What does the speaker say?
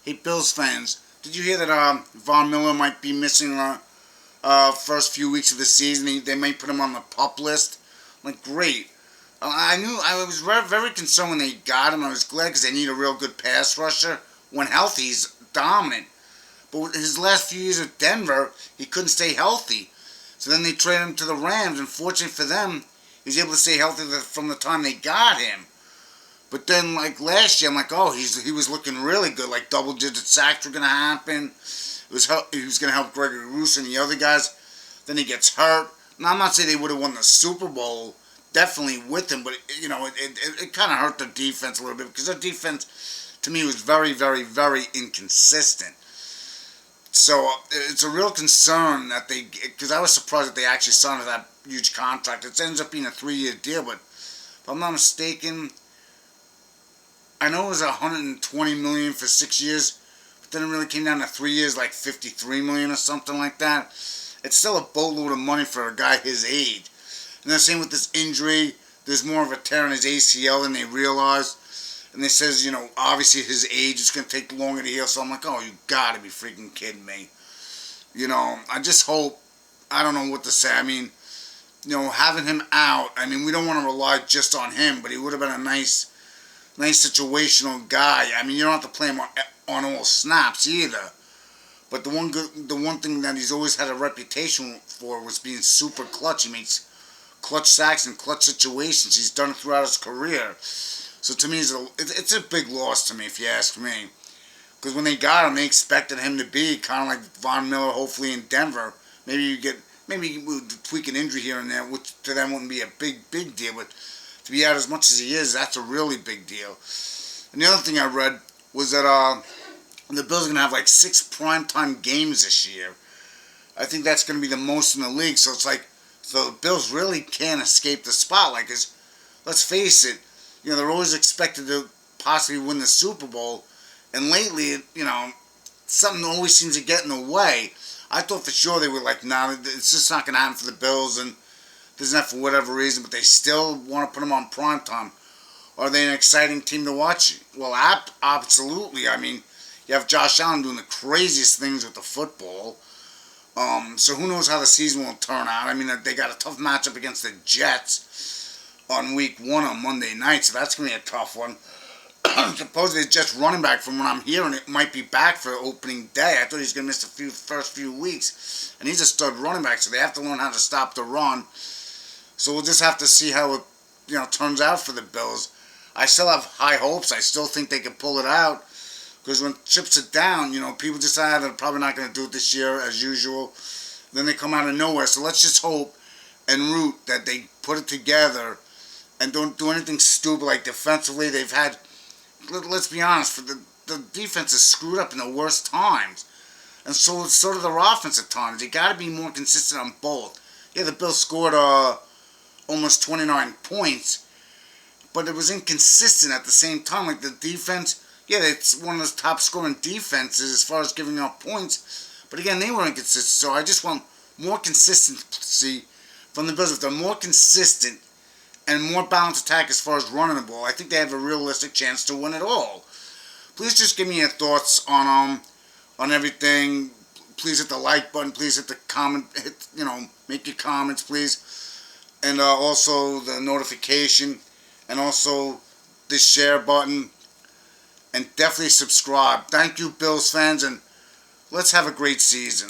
Hey, Bills fans, did you hear that Von Miller might be missing first few weeks of the season? They might put him on the pup list. I'm like, great. I was very concerned when they got him. I was glad because they need a real good pass rusher. When healthy, he's dominant. But with his last few years at Denver, he couldn't stay healthy. So then they traded him to the Rams. And fortunately for them, he was able to stay healthy from the time they got him. But then, like last year, I'm like, oh, he was looking really good. Like double-digit sacks were gonna happen. He was gonna help Gregory Rousseau and the other guys. Then he gets hurt. Now I'm not saying they would have won the Super Bowl, definitely with him, but it kind of hurt their defense a little bit because their defense, to me, was very, very, very inconsistent. So it's a real concern that because I was surprised that they actually signed that huge contract. It ends up being a 3-year deal, but if I'm not mistaken, I know it was $120 million for 6 years, but then it really came down to 3 years, like $53 million or something like that. It's still a boatload of money for a guy his age. And the same with this injury. There's more of a tear in his ACL than they realized. And they says, obviously his age is going to take longer to heal. So I'm like, oh, you got to be freaking kidding me. I just hope, I don't know what to say. I mean, having him out, we don't want to rely just on him, but he would have been a nice situational guy. You don't have to play him on all snaps either. But the one thing that he's always had a reputation for was being super clutch. He makes clutch sacks in clutch situations. He's done it throughout his career. So to me, it's a big loss to me, if you ask me. Because when they got him, they expected him to be kind of like Von Miller, hopefully in Denver. Maybe you would tweak an injury here and there, which to them wouldn't be a big deal. But to be out as much as he is, that's a really big deal. And the other thing I read was that the Bills are going to have like 6 primetime games this year. I think that's going to be the most in the league. So it's like, the Bills really can't escape the spotlight. Because let's face it, they're always expected to possibly win the Super Bowl. And lately, something always seems to get in the way. I thought for sure they were like, nah, it's just not going to happen for the Bills. And this is not for whatever reason, but they still want to put them on primetime. Are they an exciting team to watch? Well, absolutely. You have Josh Allen doing the craziest things with the football. So who knows how the season will turn out. They got a tough matchup against the Jets on week 1 on Monday night, so that's going to be a tough one. Supposedly the Jets running back, from what I'm hearing, it might be back for opening day. I thought he was going to miss the first few weeks. And he's a stud running back, so they have to learn how to stop the run. So we'll just have to see how it turns out for the Bills. I still have high hopes. I still think they can pull it out. Because when chips are down, people decide they're probably not going to do it this year as usual. Then they come out of nowhere. So let's just hope and root that they put it together and don't do anything stupid. Like defensively, they've had, let's be honest, the defense is screwed up in the worst times. And so did their offense at times. They got to be more consistent on both. Yeah, the Bills scored almost 29 points, but it was inconsistent at the same time. Like the defense, yeah, it's one of the top scoring defenses as far as giving up points. But again, they were inconsistent. So I just want more consistency from the Bills. If they're more consistent and more balanced attack as far as running the ball, I think they have a realistic chance to win it all. Please just give me your thoughts on everything. Please hit the like button. Please hit the comment. Make your comments, please. And also the notification. And also the share button. And definitely subscribe. Thank you, Bills fans, and let's have a great season.